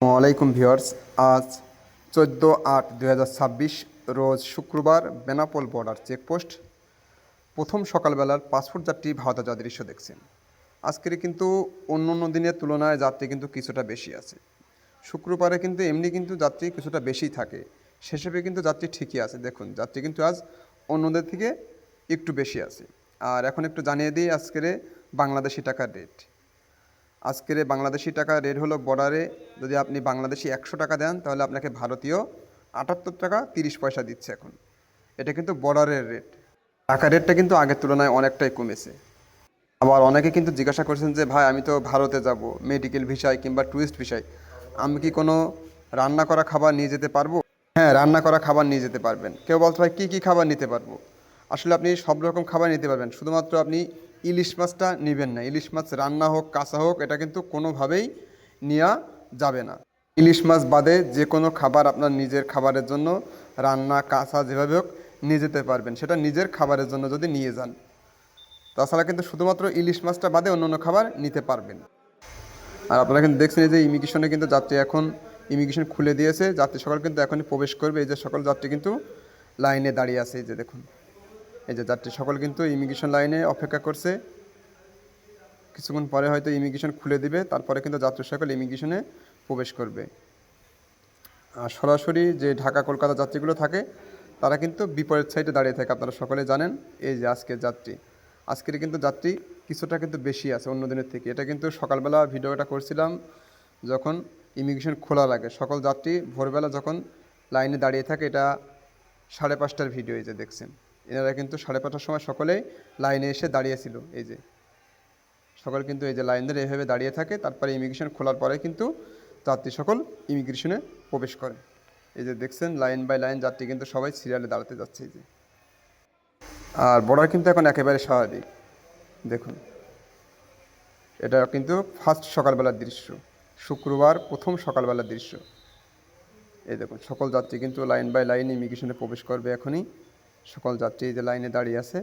আসসালামাইকুম ভিউয়ার্স। আজ 14/8/2026 রোজ শুক্রবার বেনাপোল বর্ডার চেকপোস্ট প্রথম সকালবেলার পাসপোর্ট যাত্রী ভারতে যাওয়ার দৃশ্য দেখছেন। আজকের কিন্তু অন্য অন্য দিনের তুলনায় যাত্রী কিন্তু কিছুটা বেশি আছে। শুক্রবারে কিন্তু এমনি কিন্তু যাত্রী কিছুটা বেশি থাকে, সেসবে কিন্তু যাত্রী ঠিকই আছে। দেখুন, যাত্রী কিন্তু আজ অন্যদের থেকে একটু বেশি আছে। আর এখন একটু জানিয়ে দিই আজকের বাংলাদেশি টাকার রেট। আজকের বাংলাদেশি টাকা রেট হলো, বর্ডারে যদি আপনি বাংলাদেশি 100 টাকা দেন তাহলে আপনাকে ভারতীয় 78 টাকা 30 পয়সা দিচ্ছে এখন। এটা কিন্তু বর্ডারের রেট। টাকা রেটটা কিন্তু আগের তুলনায় অনেকটাই কমেছে। আবার অনেকে কিন্তু জিজ্ঞাসা করছেন যে ভাই, আমি তো ভারতে যাব মেডিকেল ভিসায় কিংবা ট্যুরিস্ট ভিসায়, আমি কি কোনো রান্না করা খাবার নিয়ে যেতে পারবো? হ্যাঁ, রান্না করা খাবার নিয়ে যেতে পারবেন। কেউ বলতে ভাই কী কী খাবার নিতে পারবো? আসলে আপনি সব রকম খাবার নিতে পারবেন, শুধুমাত্র আপনি ইলিশ মাছটা নেবেন না। ইলিশ মাছ রান্না হোক কাঁচা হোক, এটা কিন্তু কোনোভাবেই নেওয়া যাবে না। ইলিশ মাছ বাদে যে কোনো খাবার আপনার নিজের খাবারের জন্য রান্না কাঁচা যেভাবে হোক নিয়ে যেতে পারবেন, সেটা নিজের খাবারের জন্য যদি নিয়ে যান। তাছাড়া কিন্তু শুধুমাত্র ইলিশ মাছটা বাদে অন্য অন্য খাবার নিতে পারবেন। আর আপনারা কিন্তু দেখছেন এই যে ইমিগ্রেশনে কিন্তু যাত্রী এখন ইমিগ্রেশন খুলে দিয়েছে, যাত্রী সকল কিন্তু এখনই প্রবেশ করবে। এই যে সকল যাত্রী কিন্তু লাইনে দাঁড়িয়ে আছে, এই যে দেখুন, এই যে যাত্রী সকল কিন্তু ইমিগ্রেশন লাইনে অপেক্ষা করছে। কিছুক্ষণ পরে হয়তো ইমিগ্রেশন খুলে দিবে, তারপরে কিন্তু যাত্রী সকল ইমিগ্রেশনে প্রবেশ করবে। আর সরাসরি যে ঢাকা কলকাতা যাত্রীগুলো থাকে তারা কিন্তু বিপরীত সাইডে দাঁড়িয়ে থাকে, আপনারা সকলে জানেন। এই যে আজকের যাত্রী, আজকের কিন্তু যাত্রী কিছুটা কিন্তু বেশি আছে অন্য দিনের থেকে। এটা কিন্তু সকালবেলা ভিডিওটা করছিলাম যখন ইমিগ্রেশন খোলা লাগে, সকল যাত্রী ভোরবেলা যখন লাইনে দাঁড়িয়ে থাকে। এটা 5:30টার ভিডিও, এই যে দেখছেন। এনারা কিন্তু 5:30টার সময় সকলেই লাইনে এসে দাঁড়িয়েছিল। এই যে সকল কিন্তু এই যে লাইন ধরে এভাবে দাঁড়িয়ে থাকে, তারপরে ইমিগ্রেশন খোলার পরে কিন্তু যাত্রী সকল ইমিগ্রেশনে প্রবেশ করে। এই যে দেখছেন লাইন বাই লাইন যাত্রী কিন্তু সবাই সিরিয়ালে দাঁড়াতে যাচ্ছে। এই যে, আর বর্ডার কিন্তু এখন একেবারে স্বাভাবিক। দেখুন, এটা কিন্তু ফার্স্ট সকালবেলার দৃশ্য, শুক্রবার প্রথম সকালবেলার দৃশ্য। এই দেখুন, সকল যাত্রী কিন্তু লাইন বাই লাইন ইমিগ্রেশনে প্রবেশ করবে এখনই। সকল যাত্রী এই যে লাইনে দাঁড়িয়ে আছে।